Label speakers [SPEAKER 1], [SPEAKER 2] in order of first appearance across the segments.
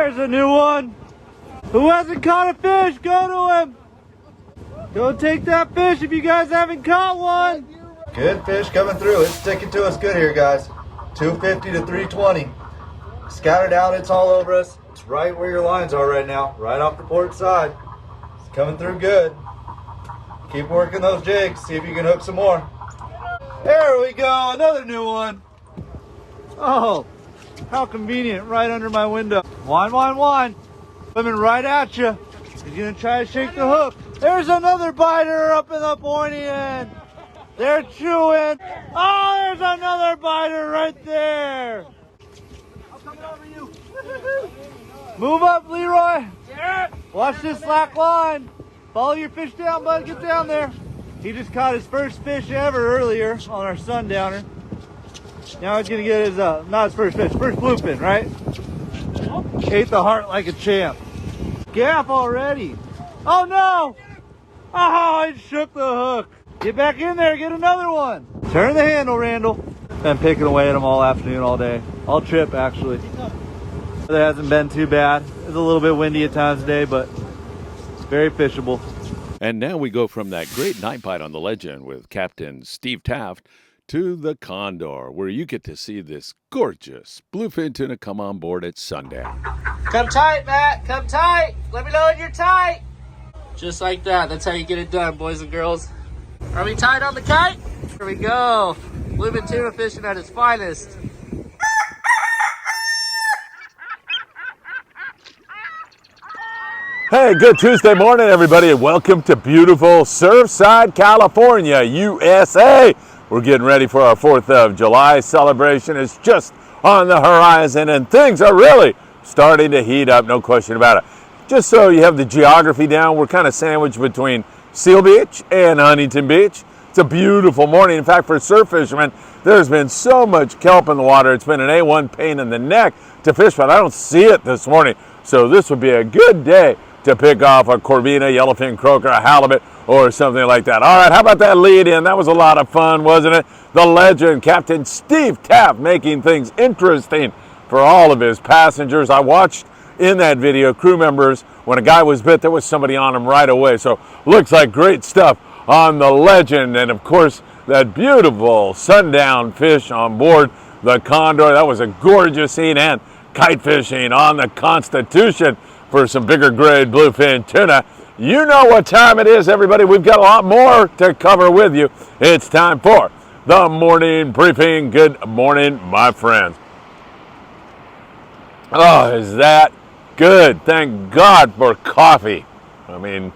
[SPEAKER 1] There's a new one. Who hasn't caught a fish? Go to him. Go take that fish if you guys haven't caught one.
[SPEAKER 2] Good fish coming through. It's sticking to us good here, guys. 250 to 320. Scattered out, it's all over us. It's right where your lines are right now, right off the port side. It's coming through good. Keep working those jigs, see if you can hook some more. There we go, another new one. Oh, how convenient, right under my window. One. Swimming right at you. He's gonna try to shake the hook. There's another biter up in the pointy end. They're chewing. Oh, there's another biter right there. I'm coming over you. Move up, Leroy. Watch this slack line. Follow your fish down, bud. Get down there. He just caught his first fish ever earlier on our sundowner. Now he's gonna get his, not his first fish, first bluefin, right? Ate the heart like a champ. Gaff already. Oh no! Oh, it shook the hook. Get back in there, get another one. Turn the handle, Randall. Been picking away at them all afternoon, all day. All trip, actually. It hasn't been too bad. It's a little bit windy at times today, but it's very fishable.
[SPEAKER 3] And now we go from that great night bite on the Legend with Captain Steve Taft to the Condor, where you get to see this gorgeous bluefin tuna come on board at sundown.
[SPEAKER 4] Come tight, Matt. Come tight. Let me know when you're tight. Just like that. That's how you get it done, boys and girls. Are we tight on the kite? Here we go. Bluefin tuna fishing at its finest.
[SPEAKER 3] Hey, good Tuesday morning, everybody, and welcome to beautiful Surfside, California, USA. We're getting ready for our 4th of July celebration. It's just on the horizon, and things are really starting to heat up, no question about it. Just so you have the geography down, we're kind of sandwiched between Seal Beach and Huntington Beach. It's a beautiful morning. In fact, for surf fishermen, there's been so much kelp in the water. It's been an A1 pain in the neck to fish, but I don't see it this morning. So this would be a good day to pick off a corvina, yellowfin, croaker, a halibut, or something like that. All right, how about that lead in? That was a lot of fun, wasn't it? The Legend, Captain Steve Taft, making things interesting for all of his passengers. I watched in that video, crew members, when a guy was bit, there was somebody on him right away. So looks like great stuff on the Legend. And of course, that beautiful sundown fish on board the Condor. That was a gorgeous scene. And kite fishing on the Constitution for some bigger grade bluefin tuna. You know what time it is, everybody. We've got a lot more to cover with you. It's time for the morning briefing. Good morning, my friends. Oh, is that good? Thank God for coffee. I mean,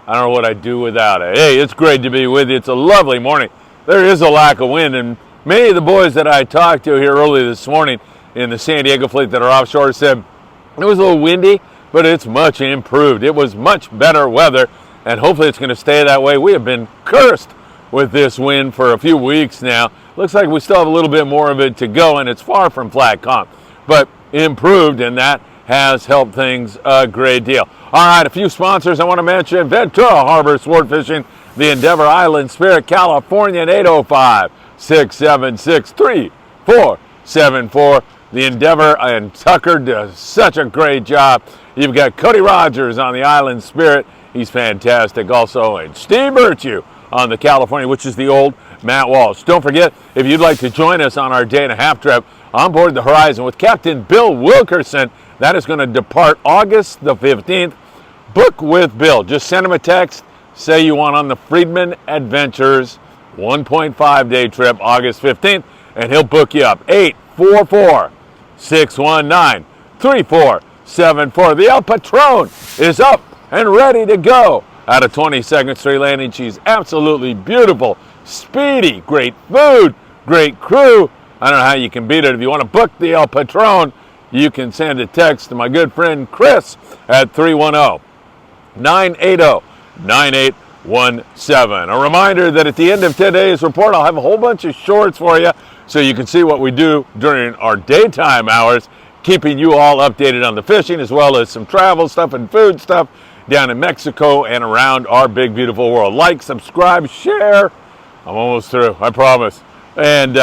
[SPEAKER 3] I don't know what I'd do without it. Hey, it's great to be with you. It's a lovely morning. There is a lack of wind, and many of the boys that I talked to here early this morning in the San Diego fleet that are offshore said it was a little windy, but it's much improved. It was much better weather, and hopefully it's going to stay that way. We have been cursed with this wind for a few weeks now. Looks like we still have a little bit more of it to go, and it's far from flat calm, but improved, and that has helped things a great deal. All right, a few sponsors I want to mention. Ventura Harbor Sport Fishing, the Endeavor Island Spirit, California at 805-676-3474. The Endeavor and Tucker does such a great job. You've got Cody Rogers on the Island Spirit. He's fantastic also. And Steve Virtue on the California, which is the old Matt Walsh. Don't forget, if you'd like to join us on our day-and-a-half trip on board the Horizon with Captain Bill Wilkerson, that is going to depart August the 15th. Book with Bill. Just send him a text. Say you want on the Friedman Adventures 1.5-day trip August 15th, and he'll book you up. 844-619-3474. The El Patron is up and ready to go out of 22nd Street Landing. She's absolutely beautiful, speedy, great food, great crew. I don't know how you can beat it. If you want to book the El Patron, you can send a text to my good friend Chris at 310-980-9817. A reminder that at the end of today's report, I'll have a whole bunch of shorts for you so you can see what we do during our daytime hours, keeping you all updated on the fishing, as well as some travel stuff and food stuff down in Mexico and around our big, beautiful world. Like, subscribe, share. I'm almost through, I promise. And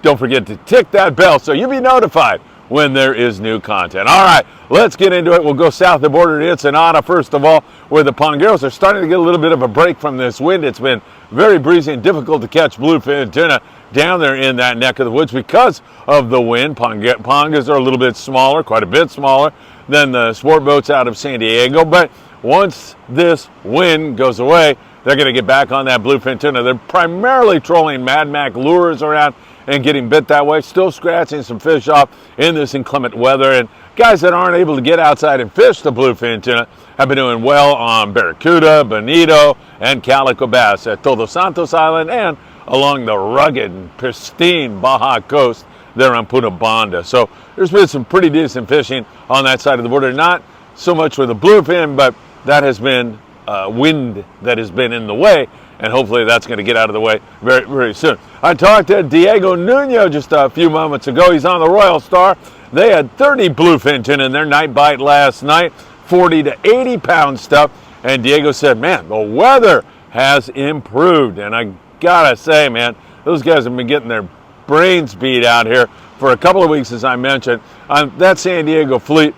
[SPEAKER 3] don't forget to tick that bell so you'll be notified when there is new content. All right, let's get into it. We'll go south of the border to Ensenada, first of all, where the pongeros are starting to get a little bit of a break from this wind. It's been very breezy and difficult to catch bluefin tuna down there in that neck of the woods because of the wind. Pongas are a little bit smaller, quite a bit smaller than the sport boats out of San Diego, but once this wind goes away, they're going to get back on that bluefin tuna. They're primarily trolling Mad Mac lures around and getting bit that way, still scratching some fish off in this inclement weather. And guys that aren't able to get outside and fish the bluefin tuna have been doing well on barracuda, bonito, and calico bass at Todos Santos Island and along the rugged and pristine Baja coast there on Punta Banda. So there's been some pretty decent fishing on that side of the border. Not so much with the bluefin, but that has been wind that has been in the way, and hopefully that's going to get out of the way very, very soon. I talked to Diego Nuno just a few moments ago. He's on the Royal Star. They had 30 bluefin tuna in their night bite last night, 40 to 80 pound stuff, and Diego said, man, the weather has improved. And I gotta say, man, those guys have been getting their brains beat out here for a couple of weeks, as I mentioned. That San Diego fleet,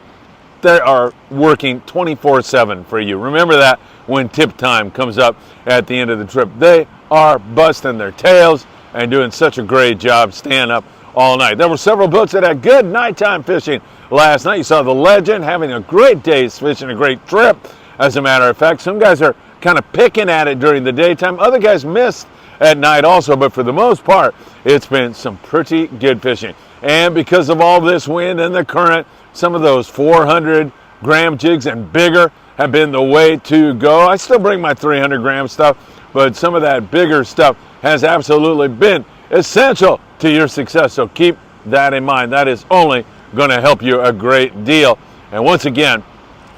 [SPEAKER 3] they are working 24/7 for you. Remember that when tip time comes up at the end of the trip. They are busting their tails and doing such a great job staying up all night. There were several boats that had good nighttime fishing last night. You saw the Legend having a great day's fishing, a great trip. As a matter of fact, some guys are kind of picking at it during the daytime. Other guys missed at night also, but for the most part, it's been some pretty good fishing. And because of all this wind and the current, some of those 400-gram jigs and bigger have been the way to go. I still bring my 300-gram stuff, but some of that bigger stuff has absolutely been essential to your success. So keep that in mind. That is only going to help you a great deal. And once again,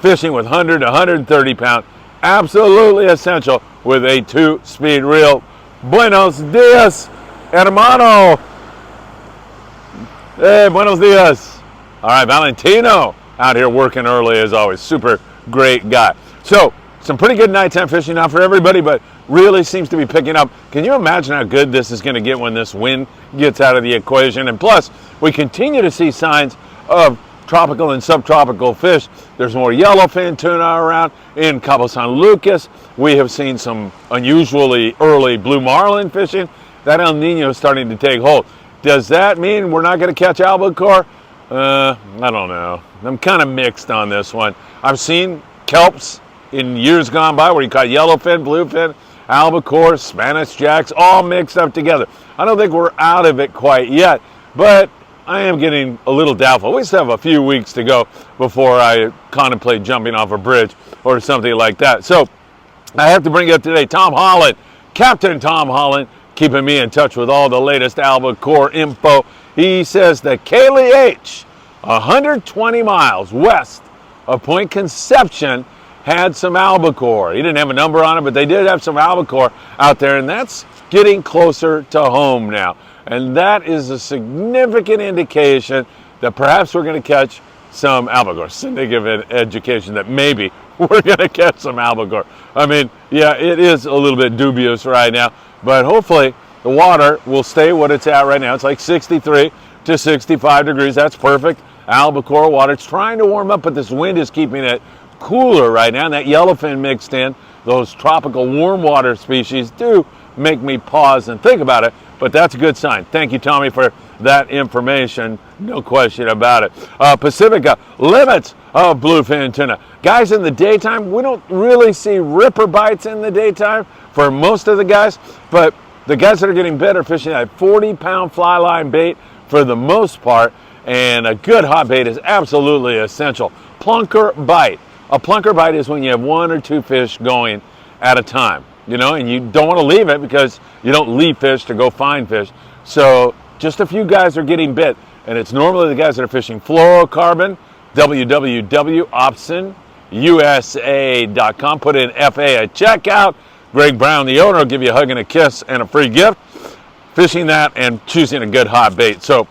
[SPEAKER 3] fishing with 100 to 130 pound, absolutely essential with a 2-speed reel. Buenos dias, hermano. Hey, buenos dias. All right, Valentino out here working early as always. Super great guy. So, some pretty good nighttime fishing now for everybody, but really seems to be picking up. Can you imagine how good this is going to get when this wind gets out of the equation? And plus, we continue to see signs of tropical and subtropical fish. There's more yellowfin tuna around in Cabo San Lucas. We have seen some unusually early blue marlin fishing. That El Nino is starting to take hold. Does that mean we're not going to catch albacore? I don't know. I'm kind of mixed on this one. I've seen kelps in years gone by where you caught yellowfin, bluefin, albacore, Spanish jacks, all mixed up together. I don't think we're out of it quite yet, but I am getting a little doubtful. We still have a few weeks to go before I contemplate jumping off a bridge or something like that. So I have to bring you up today Tom Holland, Captain Tom Holland, keeping me in touch with all the latest albacore info. He says that Kaylee H, 120 miles west of Point Conception, had some albacore. He didn't have a number on it, but they did have some albacore out there, and that's getting closer to home now. And that is a significant indication that perhaps we're going to catch some albacore. Significant education that maybe we're going to catch some albacore. I mean, yeah, it is a little bit dubious right now, but hopefully the water will stay what it's at right now. It's like 63 to 65 degrees. That's perfect albacore water. It's trying to warm up, but this wind is keeping it cooler right now. And that yellowfin mixed in, those tropical warm water species do make me pause and think about it, but that's a good sign. Thank you, Tommy, for that information. No question about it. Pacifica, limits of bluefin tuna. Guys, in the daytime, we don't really see ripper bites in the daytime for most of the guys, but the guys that are getting bit are fishing that 40-pound fly line bait for the most part, and a good hot bait is absolutely essential. Plunker bite. A plunker bite is when you have 1 or 2 fish going at a time, you know, and you don't want to leave it because you don't leave fish to go find fish. So just a few guys are getting bit, and it's normally the guys that are fishing fluorocarbon, www.opsonusa.com. Put in FA at checkout. Greg Brown, the owner, will give you a hug and a kiss and a free gift. Fishing that and choosing a good hot bait. So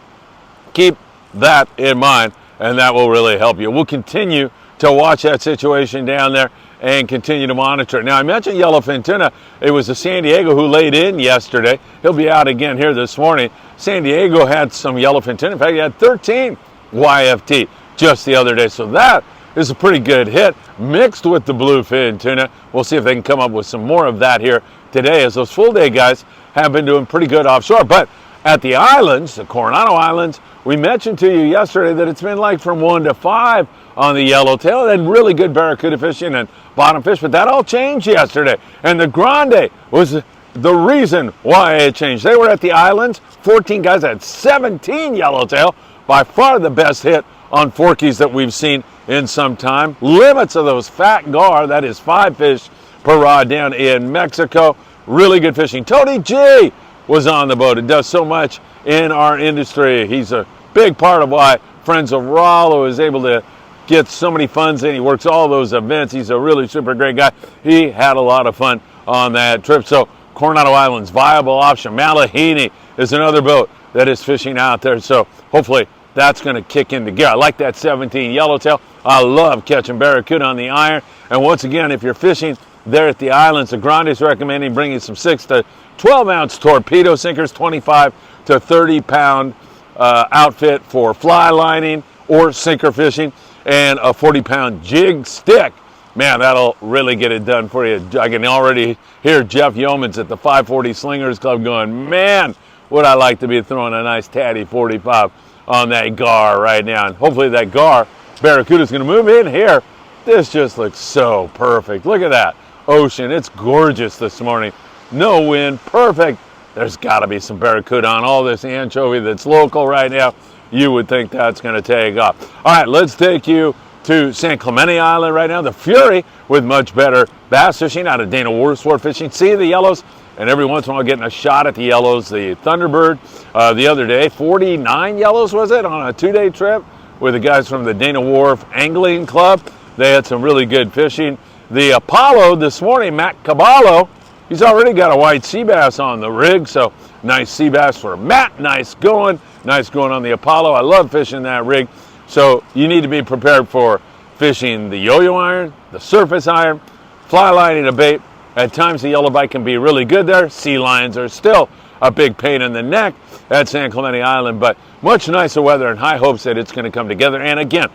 [SPEAKER 3] keep that in mind, and that will really help you. We'll continue to watch that situation down there and continue to monitor it. Now, I mentioned yellowfin tuna. It was the San Diego who laid in yesterday. He'll be out again here this morning. San Diego had some yellowfin tuna. In fact, he had 13 YFT just the other day. So that is a pretty good hit mixed with the bluefin tuna. We'll see if they can come up with some more of that here today, as those full day guys have been doing pretty good offshore. But at the islands, the Coronado Islands, we mentioned to you yesterday that it's been like from 1 to 5 on the yellowtail, and really good barracuda fishing and bottom fish, but that all changed yesterday. And the grande was the reason why it changed. They were at the islands, 14 guys had 17 yellowtail, by far the best hit on forkies that we've seen in some time. Limits of those fat gar, that is 5 fish per rod down in Mexico. Really good fishing. Tony G was on the boat. It does so much in our industry. He's a big part of why Friends of Rollo is able to get so many funds in. He works all those events. He's a really super great guy. He had a lot of fun on that trip. So Coronado Islands, viable option. Malahini is another boat that is fishing out there. So hopefully that's going to kick into gear. I like that 17 yellowtail. I love catching barracuda on the iron. And once again, if you're fishing there at the islands, the Grande is recommending bringing some 6 to 12 ounce torpedo sinkers, 25 to 30 pound outfit for fly lining or sinker fishing, and a 40-pound jig stick. Man, that'll really get it done for you. I can already hear Jeff Yeomans at the 540 Slingers Club going, man, would I like to be throwing a nice tatty 45 on that gar right now. And hopefully that gar barracuda is going to move in here. This just looks so perfect. Look at that ocean. It's gorgeous this morning. No wind, perfect. There's got to be some barracuda on all this anchovy that's local right now. You would think that's going to take off. All right, let's take you to San Clemente Island right now. The Fury with much better bass fishing out of Dana Wharf Sport Fishing. See the yellows, and every once in a while getting a shot at the yellows. The Thunderbird the other day, 49 yellows was it, on a 2-day trip with the guys from the Dana Wharf Angling Club. They had some really good fishing. The Apollo this morning, Matt Caballo, he's already got a white sea bass on the rig, so nice sea bass for Matt. Nice going on the Apollo. I love fishing that rig. So you need to be prepared for fishing the yo-yo iron, the surface iron, fly lining a bait. At times the yellow bite can be really good there. Sea lions are still a big pain in the neck at San Clemente Island, but much nicer weather and high hopes that it's going to come together. And again,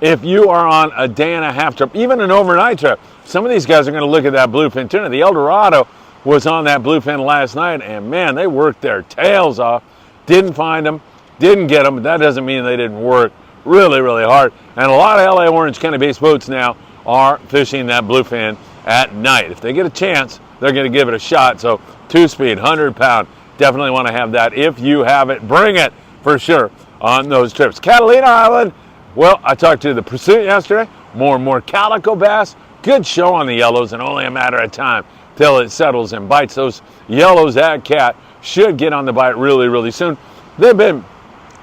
[SPEAKER 3] if you are on a day and a half trip, even an overnight trip, some of these guys are going to look at that bluefin tuna. The El Dorado was on that bluefin last night, and man, they worked their tails off. Didn't find them, didn't get them, but that doesn't mean they didn't work really, really hard. And a lot of LA Orange County-based boats now are fishing that bluefin at night. If they get a chance, they're going to give it a shot. So 2-speed, 100-pound, definitely want to have that. If you have it, bring it for sure on those trips. Catalina Island, well, I talked to the Pursuit yesterday. More and more calico bass. Good show on the yellows, and only a matter of time till it settles and bites. Those yellows at Cat should get on the bite really, really soon. They've been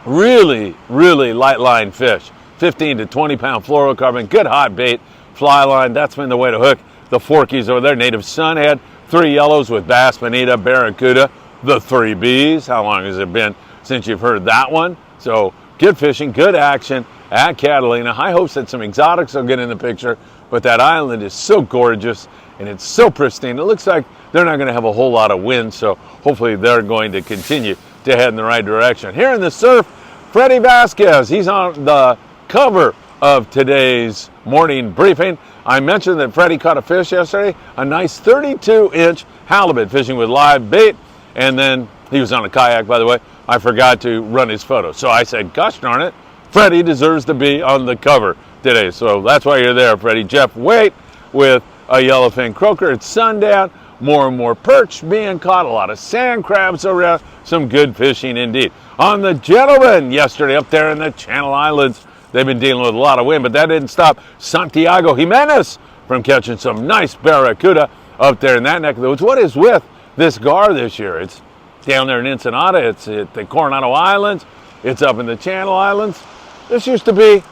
[SPEAKER 3] really, really light line fish. 15 to 20 pound fluorocarbon, good hot bait, fly line. That's been the way to hook the forkies over there. Native Sunhead, 3 yellows with bass, bonita, barracuda, the 3 Bs. How long has it been since you've heard that one? So good fishing, good action at Catalina. High hopes that some exotics will get in the picture, but that island is so gorgeous and it's so pristine. It looks like they're not going to have a whole lot of wind, so hopefully they're going to continue to head in the right direction. Here in the surf, Freddie Vasquez, he's on the cover of today's morning briefing. I mentioned that Freddie caught a fish yesterday, a nice 32-inch halibut fishing with live bait, and then he was on a kayak, by the way. I forgot to run his photo. So I said, gosh darn it, Freddie deserves to be on the cover today. So that's why you're there, Freddie. Jeff Waite with a yellowfin croaker at sundown. More and more perch being caught, a lot of sand crabs around, some good fishing indeed. On the Gentleman yesterday up there in the Channel Islands, they've been dealing with a lot of wind, but that didn't stop Santiago Jimenez from catching some nice barracuda up there in that neck of the woods. What is with this gar this year? It's down there in Ensenada, it's at the Coronado Islands, it's up in the Channel Islands. This used to be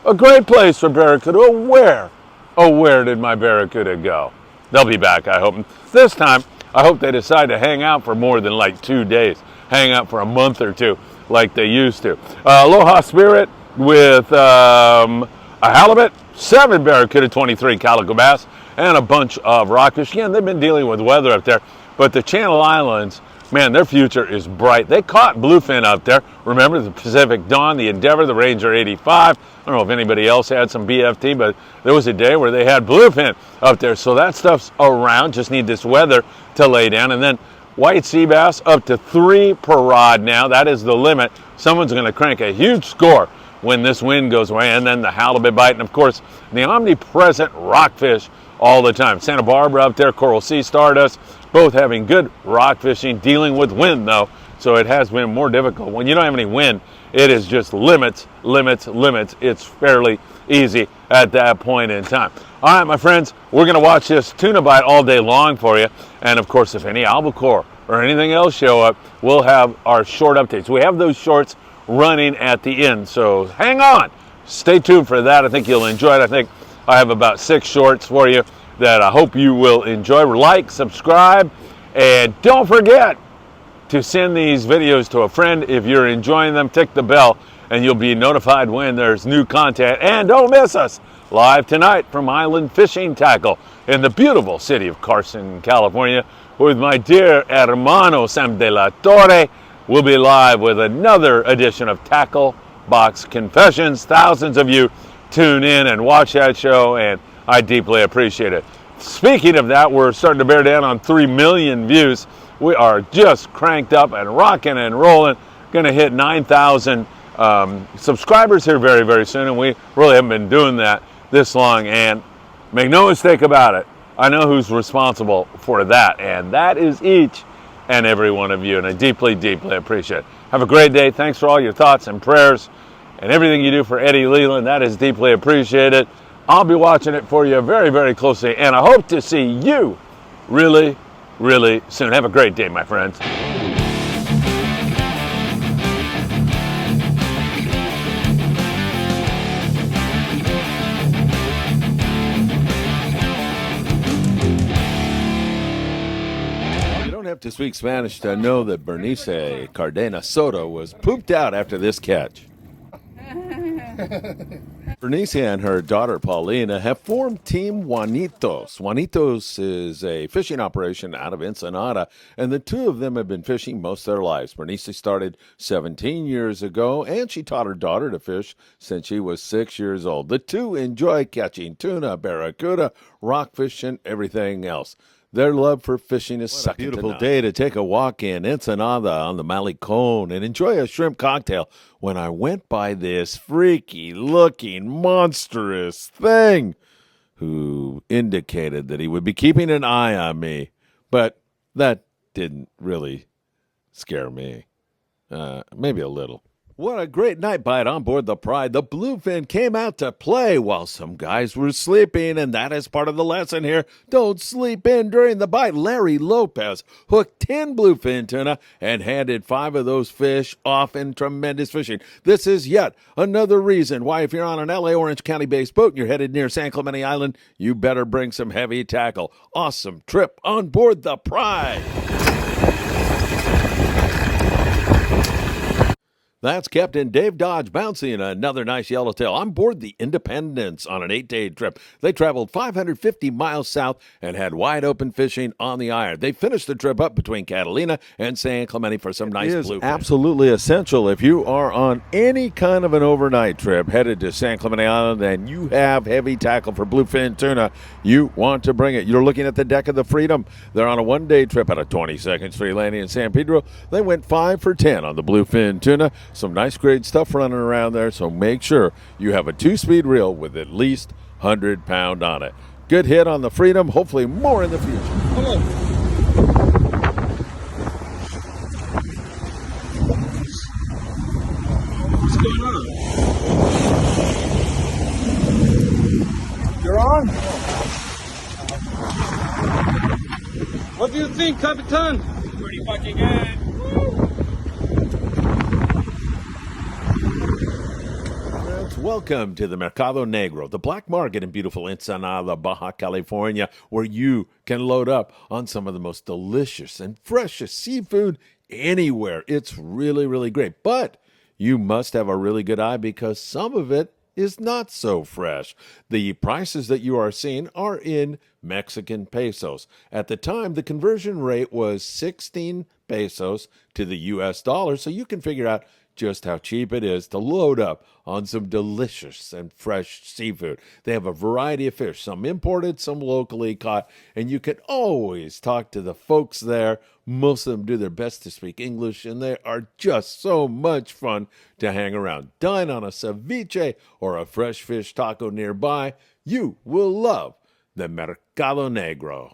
[SPEAKER 3] a great place for barracuda. Where did my barracuda go? They'll be back, I hope. This time, I hope they decide to hang out for more than like 2 days. Hang out for a month or two like they used to. Aloha Spirit with a halibut, 7 barracuda, 23 calico bass, and a bunch of rockfish. Again, they've been dealing with weather up there, but the Channel Islands man, their future is bright. They caught bluefin out there. Remember the Pacific Dawn, the Endeavor, the Ranger 85. I don't know if anybody else had some BFT, but there was a day where they had bluefin up there. So that stuff's around. Just need this weather to lay down. And then white sea bass up to 3 per rod now. That is the limit. Someone's going to crank a huge score when this wind goes away. And then the halibut bite. And of course, the omnipresent rockfish all the time. Santa Barbara up there, Coral Sea Stardust, both having good rock fishing, dealing with wind though, so it has been more difficult. When you don't have any wind, it is just limits, limits, limits. It's fairly easy at that point in time. All right, my friends, we're gonna watch this tuna bite all day long for you. And of course, if any albacore or anything else show up, we'll have our short updates. We have those shorts running at the end, so hang on. Stay tuned for that. I think you'll enjoy it. I think I have about 6 shorts for you that I hope you will enjoy. Like, subscribe, and don't forget to send these videos to a friend if you're enjoying them. Tick the bell and you'll be notified when there's new content. And don't miss us live tonight from Island Fishing Tackle in the beautiful city of Carson, California, with my dear hermano Sam de la Torre. We'll be live with another edition of Tackle Box Confessions. Thousands of you tune in and watch that show, and I deeply appreciate it. Speaking of that, we're starting to bear down on 3 million views. We are just cranked up and rocking and rolling. Going to hit 9,000 subscribers here very, very soon, and we really haven't been doing that this long. And make no mistake about it, I know who's responsible for that, and that is each and every one of you, and I deeply, deeply appreciate it. Have a great day. Thanks for all your thoughts and prayers and everything you do for Eddie Leland. That is deeply appreciated. I'll be watching it for you very, very closely, and I hope to see you really, really soon. Have a great day, my friends. You don't have to speak Spanish to know that Bernice Cardena Soto was pooped out after this catch. Bernice and her daughter Paulina have formed Team Juanitos. Juanitos is a fishing operation out of Ensenada, and the two of them have been fishing most of their lives. Bernice started 17 years ago, and she taught her daughter to fish since she was 6 years old. The two enjoy catching tuna, barracuda, rockfish, and everything else. Their love for fishing is second to none. Beautiful day to take a walk in Ensenada on the Malecon and enjoy a shrimp cocktail when I went by this freaky-looking, monstrous thing who indicated that he would be keeping an eye on me. But that didn't really scare me. Maybe a little. What a great night bite on board the Pride. The bluefin came out to play while some guys were sleeping, and that is part of the lesson here. Don't sleep in during the bite. Larry Lopez hooked 10 bluefin tuna and handed 5 of those fish off in tremendous fishing. This is yet another reason why if you're on an LA Orange County-based boat and you're headed near San Clemente Island, you better bring some heavy tackle. Awesome trip on board the Pride. That's Captain Dave Dodge bouncing another nice yellowtail on board the Independence on an 8-day trip. They traveled 550 miles south and had wide open fishing on the iron. They finished the trip up between Catalina and San Clemente for some nice bluefin. It is absolutely essential if you are on any kind of an overnight trip headed to San Clemente Island and you have heavy tackle for bluefin tuna, you want to bring it. You're looking at the deck of the Freedom. They're on a 1-day trip out of 22nd Street Landing in San Pedro. They went 5 for 10 on the bluefin tuna. Some nice great stuff running around there, so make sure you have a 2-speed reel with at least 100 pound on it. Good hit on the Freedom, hopefully more in the future. Hello. What's going on? You're on? What do you think, Capitan? Pretty fucking good. Welcome to the Mercado Negro, the black market in beautiful Ensenada, Baja, California, where you can load up on some of the most delicious and freshest seafood anywhere. It's really, really great. But you must have a really good eye because some of it is not so fresh. The prices that you are seeing are in Mexican pesos. At the time, the conversion rate was 16 pesos to the US dollar, so you can figure out just how cheap it is to load up on some delicious and fresh seafood. They have a variety of fish, some imported, some locally caught, and you can always talk to the folks there. Most of them do their best to speak English, and they are just so much fun to hang around. Dine on a ceviche or a fresh fish taco nearby. You will love the Mercado Negro.